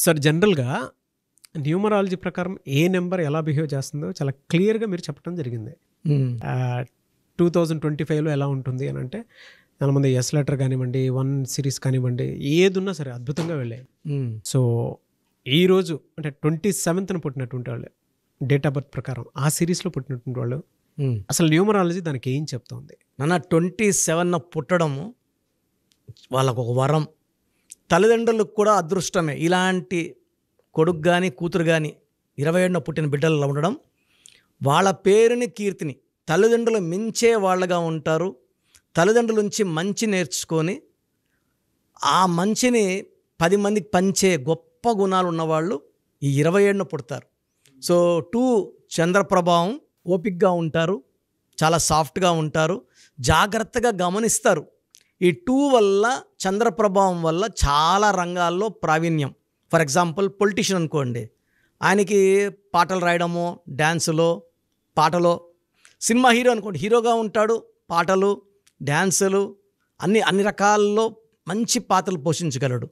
Sir జనరల్‌గా numerology ప్రకారం ఏ number ఎలా బిహేవ్ చేస్తుందో చాలా క్లియర్‌గా మీరు చెప్పడం జరిగింది. హ్మ్. 2025లో ఎలా ఉంటుంది అనంటే చాలామంది ఎస్ లెటర్ కానివ్వండి, 1 సిరీస్ కానివ్వండి, ఏదున్నా సరే అద్భుతంగా వెళ్ళాయి. హ్మ్. సో, ఈరోజు అంటే 27న పుట్టినటువంటి వాళ్ళు డేట్ ఆఫ్ బర్త్ ప్రకారం ఆ సిరీస్‌లో పుట్టినటువంటి వాళ్ళు హ్మ్. అసలు న్యూమరాలజీ దానికి ఏం చెప్తోంది? నాన్న 27 పుట్టడము వాళ్ళకొక వరం. తల్లిదండ్రులకు కూడా అదృష్టమే. ఇలాంటి కొడుకు గాని, కూతురు గాని 27 పుట్టిన బిడ్డలు ఉండడం వాళ్ళ పేరుని, కీర్తిని తల్లిదండ్రులు మించే వాళ్ళగా ఉంటారు. తల్లిదండ్రుల నుంచి మంచి నేర్చుకొని ఆ మంచిని 10 మందికి పంచే గొప్ప గుణాలు ఉన్నవాళ్ళు ఈ 27 పుడతారు. సో 2 చంద్ర ప్రభావం, ఓపికగా ఉంటారు, చాలా సాఫ్ట్గా ఉంటారు, జాగ్రత్తగా గమనిస్తారు. ఈ 2 వల్ల చంద్ర ప్రభావం వల్ల చాలా రంగాల్లో ప్రావీణ్యం. ఫర్ ఎగ్జాంపుల్ పొలిటీషియన్ అనుకోండి, ఆయనకి పాటలు రాయడము, డ్యాన్సులో, పాటలో. సినిమా హీరో అనుకోండి, హీరోగా ఉంటాడు, పాటలు, డ్యాన్సులు అన్ని రకాల్లో మంచి పాత్రలు పోషించగలడు.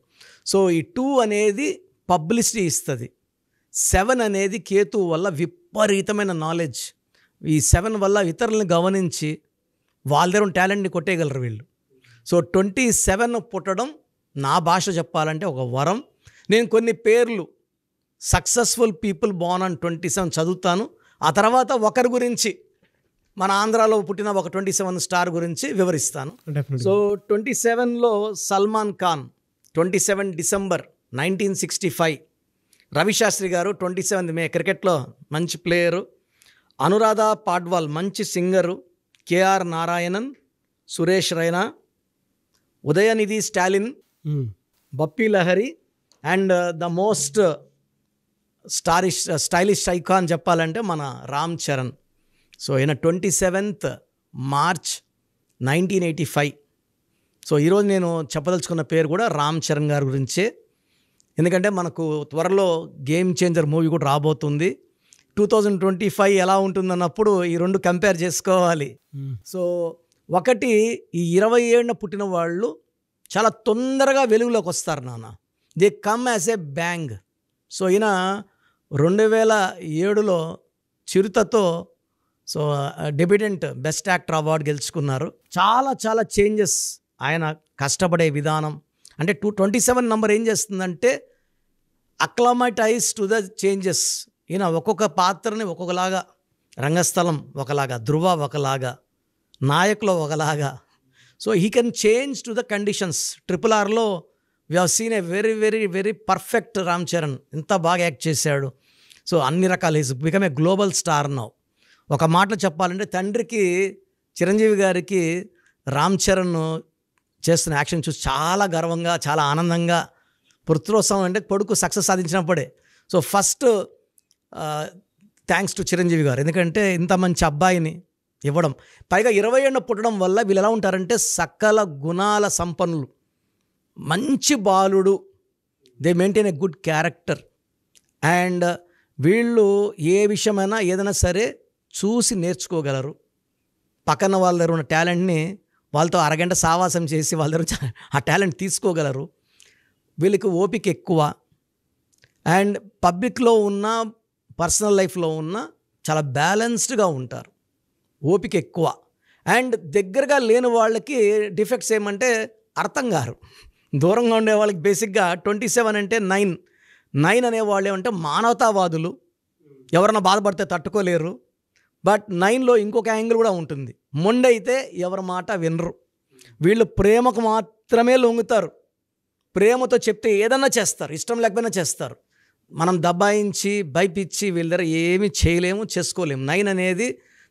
సో ఈ 2 అనేది పబ్లిసిటీ ఇస్తుంది. 7 అనేది కేతు వల్ల విపరీతమైన నాలెడ్జ్. ఈ 7 వల్ల ఇతరులను గమనించి వాళ్ళ దగ్గర ఉన్న టాలెంట్ని కొట్టేయగలరు వీళ్ళు. సో 27 పుట్టడం నా భాష చెప్పాలంటే ఒక వరం. నేను కొన్ని పేర్లు సక్సెస్ఫుల్ పీపుల్ బోర్న్ ఆన్ 27 చదువుతాను. ఆ తర్వాత ఒకరి గురించి మన ఆంధ్రాలో పుట్టిన ఒక 27 స్టార్ గురించి వివరిస్తాను. So 27లో Salman Khan 27 December 1965. రవిశాస్త్రి గారు 27 మే క్రికెట్లో మంచి ప్లేయరు. అనురాధ పాడ్వాల్ మంచి singer. KR Narayanan, Suresh Raina, Udhayanidhi Stalin, Bappi Lahari and the most stylish icon చెప్పాలంటే మన రామ్ చరణ్. సో ఈయన 27th మార్చ్ 1985. సో ఈరోజు నేను చెప్పదలుచుకున్న పేరు కూడా రామ్ చరణ్ గారి గురించే. ఎందుకంటే మనకు త్వరలో గేమ్ చేంజర్ మూవీ కూడా రాబోతుంది. 2025 ఎలా ఉంటుందన్నప్పుడు ఈ రెండు కంపేర్ చేసుకోవాలి. సో ఒకటి, ఈ 27న పుట్టిన వాళ్ళు చాలా తొందరగా వెలుగులోకి వస్తారు నాన్న. They come as a bang. So ఈయన 2007లో చిరుతతో so debutant best actor award గెలుచుకున్నారు. చాలా చేంజెస్ ఆయన కష్టపడే విధానం. అంటే 27 నంబర్ ఏం చేస్తుందంటే అక్లమటైజ్ టు ద చేంజెస్. ఈయన ఒక్కొక్క పాత్రని ఒక్కొక్కలాగా, రంగస్థలం ఒకలాగా, ధృవ ఒకలాగా, నాయకులు ఒకలాగా. So he can change to the conditions. RRRలో we have seen a very perfect Ram Charan. ఎంత బాగా యాక్ట్ చేశాడు. సో అన్ని రకాల is become a global star now. ఒక మాటలో చెప్పాలంటే తండ్రికి, చిరంజీవి గారికి రామ్ చరణ్ చేస్తున్న యాక్షన్ చూసి చాలా గర్వంగా, చాలా ఆనందంగా, పుత్రోత్సవం అంటే కొడుకు సక్సెస్ సాధించినప్పుడే. So first thanks to Chiranjeevi గారు, ఎందుకంటే ఇంత మంచి అబ్బాయిని ఇవ్వడం. పైగా 27 పుట్టడం వల్ల వీళ్ళు ఎలా ఉంటారంటే సకల గుణాల సంపన్నులు, మంచి బాలుడు. They maintain a good character. And వీళ్ళు ఏ విషయమైనా ఏదైనా సరే చూసి నేర్చుకోగలరు. పక్కన వాళ్ళ దగ్గర ఉన్న టాలెంట్ని వాళ్ళతో అరగంట సావాసం చేసి వాళ్ళ దగ్గర ఆ టాలెంట్ తీసుకోగలరు. వీళ్ళకి ఓపిక ఎక్కువ. అండ్ పబ్లిక్లో ఉన్న, పర్సనల్ లైఫ్లో ఉన్న చాలా బ్యాలెన్స్డ్గా ఉంటారు. ఓపిక ఎక్కువ. అండ్ దగ్గరగా లేని వాళ్ళకి డిఫెక్ట్స్ ఏమంటే అర్థం కారు. దూరంగా ఉండే వాళ్ళకి బేసిక్గా 27 అంటే 9 అనేవాళ్ళు ఏమంటే మానవతావాదులు. ఎవరన్నా బాధపడితే తట్టుకోలేరు. బట్ 9లో ఇంకొక యాంగిల్ కూడా ఉంటుంది. మొండైతే ఎవరి మాట వినరు. వీళ్ళు ప్రేమకు మాత్రమే లొంగుతారు. ప్రేమతో చెప్తే ఏదన్నా చేస్తారు, ఇష్టం లేకపోయినా చేస్తారు. మనం దబాయించి భయపిచ్చి వీళ్ళ దగ్గర ఏమీ చేయలేము, చేసుకోలేము. 9 అనేది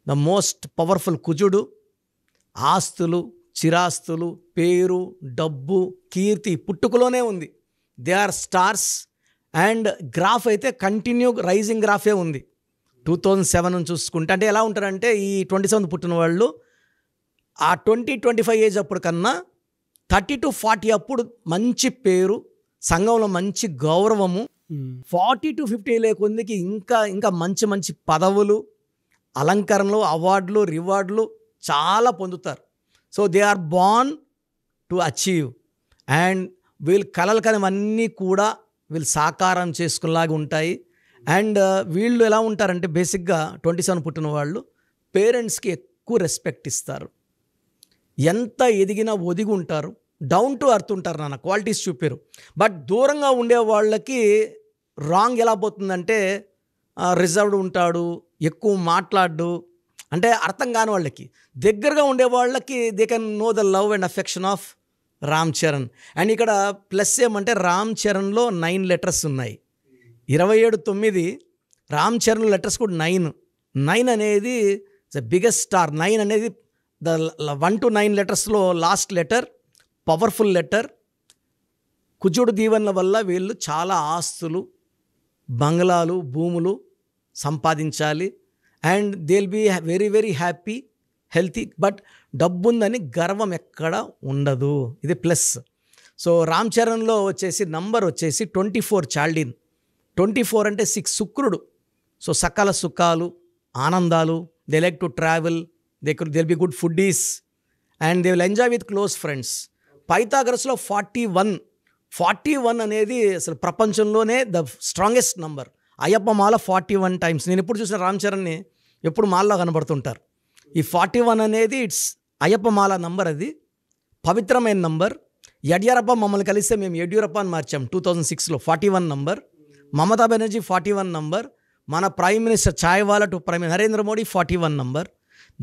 ద మోస్ట్ పవర్ఫుల్ కుజుడు. ఆస్తులు, చిరాస్తులు, పేరు, డబ్బు, కీర్తి పుట్టుకలోనే ఉంది. They are stars. And graph అయితే కంటిన్యూ రైజింగ్ గ్రాఫే ఉంది. 2007 చూసుకుంటే అంటే ఎలా ఉంటారంటే ఈ 27 పుట్టిన వాళ్ళు ఆ 20-25 ఏజ్ అప్పుడు కన్నా 30-40 అప్పుడు మంచి పేరు, సంఘంలో మంచి గౌరవము. 40-50 లేకొందికి ఇంకా మంచి పదవులు, అలంకరణలు, అవార్డులు, రివార్డులు చాలా పొందుతారు. So they are born to achieve. And వీళ్ళు కలలు కనివన్నీ కూడా వీళ్ళు సాకారం చేసుకునేలాగా ఉంటాయి. అండ్ వీళ్ళు ఎలా ఉంటారంటే బేసిక్గా 27 పుట్టిన వాళ్ళు పేరెంట్స్కి ఎక్కువ రెస్పెక్ట్ ఇస్తారు, ఎంత ఎదిగినా ఒదిగి ఉంటారు, డౌన్ టు అర్త్ ఉంటారు, నాన్న క్వాలిటీస్ చూపారు. బట్ దూరంగా ఉండే వాళ్ళకి రాంగ్ ఎలా పోతుందంటే రిజర్వ్డ్ ఉంటాడు, ఎక్కువ మాట్లాడు, అంటే అర్థం కాని వాళ్ళకి. దగ్గరగా ఉండే వాళ్ళకి they can know the love and affection of Ram Charan. And ఇక్కడ ప్లస్ ఏమంటే రామ్ చరణ్లో 9 లెటర్స్ ఉన్నాయి, 27 రామ్ చరణ్ లెటర్స్ కూడా 9 అనేది ద బిగ్గెస్ట్ స్టార్. 9 అనేది ద 1 to 9 లెటర్స్లో లాస్ట్ లెటర్, పవర్ఫుల్ లెటర్. కుజుడు దీవెనల వల్ల వీళ్ళు చాలా ఆస్తులు, బంగ్లాలు, భూములు సంపాదించాలి. And they will be very very happy, healthy. But డబ్బు ఉందని గర్వం ఎక్కడ ఉండదు, ఇది ప్లస్. సో రామ్ చరణ్లో వచ్చేసి నంబర్ వచ్చేసి 24 చాల్డిన్. 24 అంటే 6 శుక్రుడు. సో సకల సుఖాలు, ఆనందాలు, they like to travel, they be good foodies and they will enjoy with close friends. పైథాగరస్లో 41 అనేది అసలు ప్రపంచంలోనే ద స్ట్రాంగెస్ట్ నంబర్. అయ్యప్ప మాల 41 టైమ్స్. నేను ఎప్పుడు చూసిన రామ్ చరణ్ని ఎప్పుడు మాల్లో కనబడుతుంటారు. ఈ 41 అనేది ఇట్స్ అయ్యప్ప మాల నంబర్, అది పవిత్రమైన నంబర్. యడ్యూరప్ప మమ్మల్ని కలిస్తే మేము యడ్యూరప్ప అని మార్చాం 2006లో, 41 నంబర్. మమతా బెనర్జీ 41 నంబర్. మన prime minister chaiwala to prime Narendra Modi 41 number.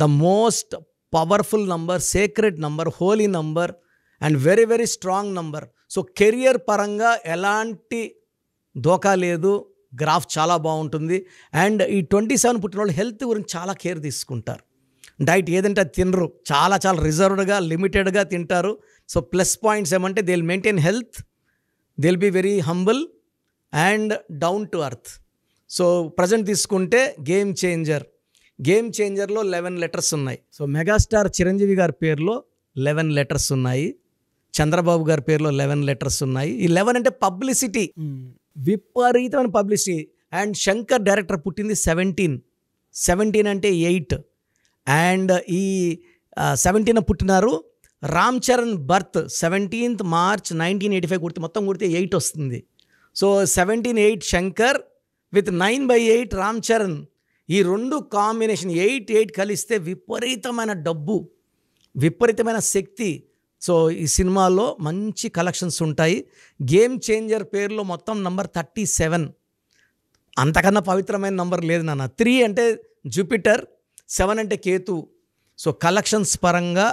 The most powerful number, sacred number, holy number and very very strong number. So career పరంగా ఎలాంటి దోకా లేదు, గ్రాఫ్ చాలా బాగుంటుంది. అండ్ ఈ 27 పుట్టిన వాళ్ళు హెల్త్ గురించి చాలా కేర్ తీసుకుంటారు. డైట్ ఏదంటే అది తినరు, చాలా చాలా రిజర్వ్డ్గా, లిమిటెడ్గా తింటారు. సో ప్లస్ పాయింట్స్ ఏమంటే they will maintain health, they will be very humble and down to earth. So present తీసుకుంటే గేమ్ చేంజర్లో 11 లెటర్స్ ఉన్నాయి. సో మెగాస్టార్ చిరంజీవి గారి పేరులో 11 లెటర్స్ ఉన్నాయి, చంద్రబాబు గారి పేరులో 11 లెటర్స్ ఉన్నాయి. ఈ 11 అంటే పబ్లిసిటీ, విపరీతమైన పబ్లిసిటీ. అండ్ శంకర్ డైరెక్టర్ పుట్టింది 17 అంటే 8. అండ్ ఈ 17 పుట్టినారు. Ram Charan birth 17th March 1985 కుడితే మొత్తం కుడితే 8 వస్తుంది. So 17-8 Shankar with 9/8 Ram Charan. ఈ రెండు కాంబినేషన్ 8 కలిస్తే విపరీతమైన డబ్బు, విపరీతమైన శక్తి. సో ఈ సినిమాలో మంచి కలెక్షన్స్ ఉంటాయి. గేమ్ చేంజర్ పేరులో మొత్తం నంబర్ 37. అంతకన్నా పవిత్రమైన నంబర్ లేదు నాన్న. 3 అంటే జూపిటర్, 7 అంటే కేతు. సో కలెక్షన్స్ పరంగా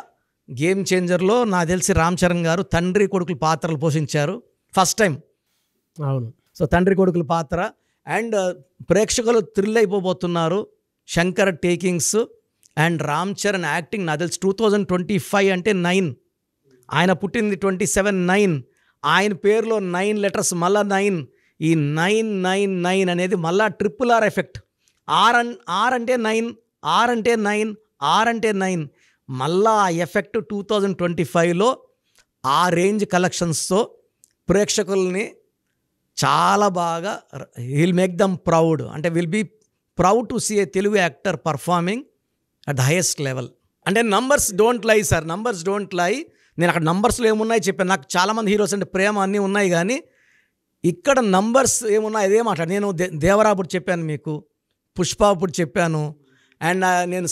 గేమ్ చేంజర్లో నాకు తెలిసి రామ్ చరణ్ గారు తండ్రి కొడుకుల పాత్రలు పోషించారు ఫస్ట్ టైం. అవును. సో తండ్రి కొడుకుల పాత్ర. అండ్ ప్రేక్షకులు థ్రిల్ అయిపోబోతున్నారు. Shankar takings and Ram Charan acting. నాకు తెలిసి 2025 అంటే 9, ఆయన పుట్టింది 27/9. ఆయన పేరులో 9 లెటర్స్, మళ్ళా 9. ఈ 999 అనేది మళ్ళా RRR ఎఫెక్ట్. ఆర్ అంటే 9, ఆర్ అంటే 9, ఆర్ అంటే 9. మళ్ళా ఆ ఎఫెక్ట్ 2025లో ఆ రేంజ్ కలెక్షన్స్తో ప్రేక్షకుల్ని చాలా బాగా విల్ మేక్ దమ్ ప్రౌడ్. అంటే will be proud to see a Telugu actor performing at the highest level. అంటే numbers don't lie sir, numbers don't lie. నేను అక్కడ నంబర్స్లో ఏమున్నాయి చెప్పాను. నాకు చాలామంది హీరోస్ అంటే ప్రేమ అన్నీ ఉన్నాయి, కానీ ఇక్కడ నంబర్స్ ఏమున్నాయి అదే మాట్లాడు. నేను దేవరా అప్పుడు చెప్పాను మీకు, పుష్ప అప్పుడు చెప్పాను, అండ్ నేను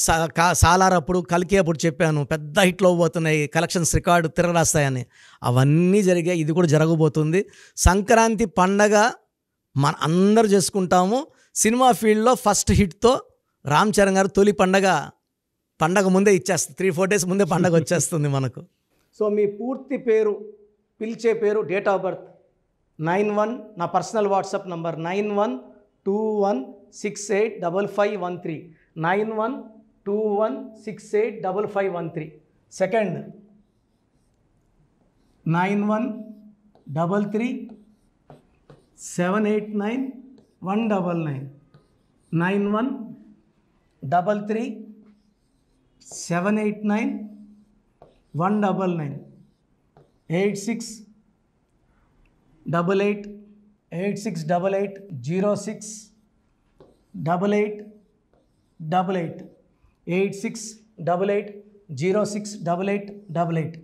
సాలార్ అప్పుడు, కల్కి అప్పుడు చెప్పాను పెద్ద హిట్లు అవ్వబోతున్నాయి, కలెక్షన్స్ రికార్డు తిరగరాస్తాయని. అవన్నీ జరిగాయి, ఇది కూడా జరగబోతుంది. సంక్రాంతి పండగ మన అందరూ చేసుకుంటాము. సినిమా ఫీల్డ్లో ఫస్ట్ హిట్తో రామ్ చరణ్ గారు తొలి పండగ ముందే ఇచ్చేస్తుంది. 3-4 days ముందే పండగ వచ్చేస్తుంది మనకు. సో మీ పూర్తి పేరు, పిలిచే పేరు, డేట్ ఆఫ్ బర్త్ 91, నా పర్సనల్ వాట్సాప్ నంబర్ 9121685513, 9121685513. సెకండ్ 9133789199, 9133789199, 8688068888, 8688068888.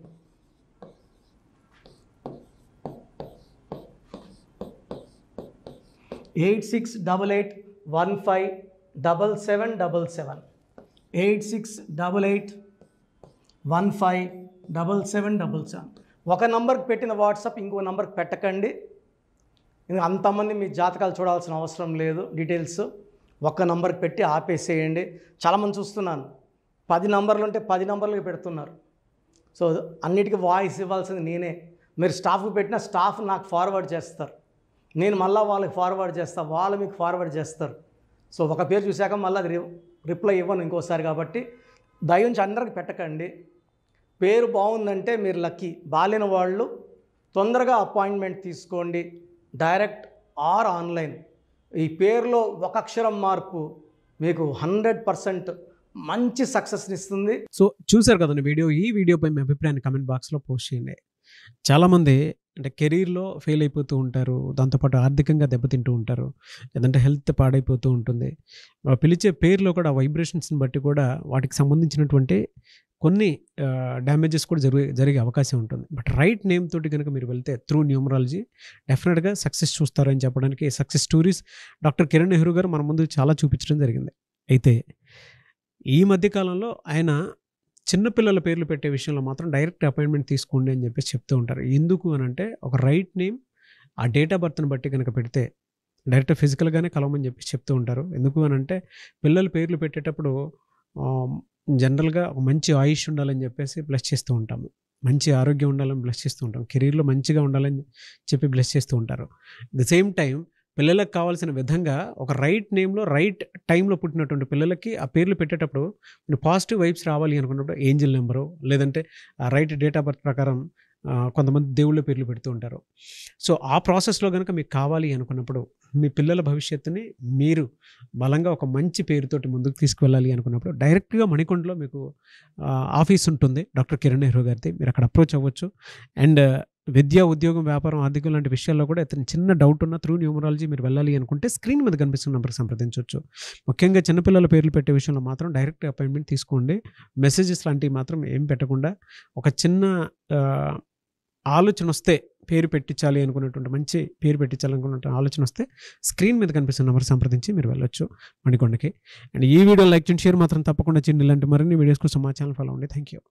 8688157777 8688157777. ఒక నంబర్కి పెట్టిన వాట్సాప్ ఇంకో నంబర్కి పెట్టకండి. ఇంకా అంతమంది మీ జాతకాలు చూడాల్సిన అవసరం లేదు. డీటెయిల్స్ ఒక్క నంబర్కి పెట్టి ఆపేసేయండి. చాలామంది చూస్తున్నాను 10 నంబర్లు ఉంటే 10 నంబర్లకి పెడుతున్నారు. సో అన్నిటికీ వాయిస్ ఇవ్వాల్సింది నేనే. మీరు స్టాఫ్కి పెట్టిన స్టాఫ్ నాకు ఫార్వర్డ్ చేస్తారు, నేను మళ్ళీ వాళ్ళకి ఫార్వర్డ్ చేస్తాను, వాళ్ళు మీకు ఫార్వర్డ్ చేస్తారు. సో ఒక పేరు చూశాక మళ్ళీ అది రిప్లై ఇవ్వను ఇంకోసారి. కాబట్టి దయించి అందరికి పెట్టకండి. పేరు బాగుందంటే మీరు లక్కీ. బాలేని వాళ్ళు తొందరగా అపాయింట్మెంట్ తీసుకోండి, డైరెక్ట్ ఆర్ ఆన్లైన్. ఈ పేరులో ఒక అక్షరం మార్పు మీకు 100% మంచి సక్సెస్ని ఇస్తుంది. సో చూశారు కదండి వీడియో. ఈ వీడియోపై మీ అభిప్రాయాన్ని కమెంట్ బాక్స్లో పోస్ట్ చేయండి. చాలామంది అంటే కెరీర్లో ఫెయిల్ అయిపోతూ ఉంటారు, దాంతోపాటు ఆర్థికంగా దెబ్బతింటూ ఉంటారు, లేదంటే హెల్త్ పాడైపోతూ ఉంటుంది. పిలిచే పేరులో కూడా వైబ్రేషన్స్ని బట్టి కూడా వాటికి సంబంధించినటువంటి కొన్ని డ్యామేజెస్ కూడా జరిగే అవకాశం ఉంటుంది. బట్ రైట్ నేమ్ తోటి కనుక మీరు వెళ్తే త్రూ న్యూమరాలజీ డెఫినెట్గా సక్సెస్ చూస్తారని చెప్పడానికి success stories doctor Kiran Nehru గారు మన ముందు చాలా చూపించడం జరిగింది. అయితే ఈ మధ్యకాలంలో ఆయన చిన్నపిల్లల పేర్లు పెట్టే విషయంలో మాత్రం డైరెక్ట్ అపాయింట్మెంట్ తీసుకోండి అని చెప్పేసి చెప్తూ ఉంటారు. ఎందుకు అని అంటే ఒక రైట్ నేమ్ ఆ డేట్ ఆఫ్ బర్త్ని బట్టి కనుక పెడితే డైరెక్ట్ ఫిజికల్గానే కలవమని చెప్పేసి చెప్తూ ఉంటారు. ఎందుకు అని అంటే పిల్లల పేర్లు పెట్టేటప్పుడు జనరల్గా ఒక మంచి ఆయుష్ ఉండాలని చెప్పేసి బ్లెస్ చేస్తూ ఉంటాము, మంచి ఆరోగ్యం ఉండాలని బ్లెస్ చేస్తూ ఉంటాం, కెరీర్లో మంచిగా ఉండాలని చెప్పి బ్లెస్ చేస్తూ ఉంటారు. ది సేమ్ టైం పిల్లలకు కావాల్సిన విధంగా ఒక రైట్ నేమ్లో రైట్ టైంలో పుట్టినటువంటి పిల్లలకి ఆ పేర్లు పెట్టేటప్పుడు మీరు పాజిటివ్ వైబ్స్ రావాలి అనుకున్నప్పుడు ఏంజిల్ నెంబరు లేదంటే రైట్ డేట్ ఆఫ్ బర్త్ ప్రకారం కొంతమంది దేవుళ్ళ పేర్లు పెడుతూ ఉంటారు. సో ఆ ప్రాసెస్లో కనుక మీకు కావాలి అనుకున్నప్పుడు మీ పిల్లల భవిష్యత్తుని మీరు బలంగా ఒక మంచి పేరుతోటి ముందుకు తీసుకువెళ్ళాలి అనుకున్నప్పుడు డైరెక్ట్గా మణికొండలో మీకు ఆఫీస్ ఉంటుంది డాక్టర్ కిరణ్ నెహ్రూ గారిది. మీరు అక్కడ అప్రోచ్ అవ్వచ్చు. అండ్ విద్య, ఉద్యోగం, వ్యాపారం, ఆర్థికం లాంటి విషయాల్లో కూడా ఇతను చిన్న డౌట్ ఉన్న త్రూ న్యూమరాలజీ మీరు వెళ్ళాలి అనుకుంటే స్క్రీన్ మీద కనిపిస్తున్న నెంబర్కి సంప్రదించవచ్చు. ముఖ్యంగా చిన్నపిల్లల పేర్లు పెట్టే విషయంలో మాత్రం డైరెక్ట్ అపాయింట్మెంట్ తీసుకోండి. మెసేజెస్ లాంటివి మాత్రం ఏం పెట్టకుండా ఒక చిన్న ఆలోచన వస్తే పేరు పెట్టించాలి అనుకున్నటువంటి మంచి పేరు పెట్టించాలనుకున్నటువంటి ఆలోచన వస్తే స్క్రీన్ మీద కనిపిస్తున్న నెంబర్ సంప్రదించి మీరు వెళ్ళొచ్చు మణికొండకి. అండ్ ఈ వీడియో లైక్ చేయండి, షేర్ మాత్రం తప్పకుండా చేయండి. ఇలాంటి మరిన్ని వీడియోస్ కోసం మా ఛానల్ ఫాలో అవ్వండి. Thank you.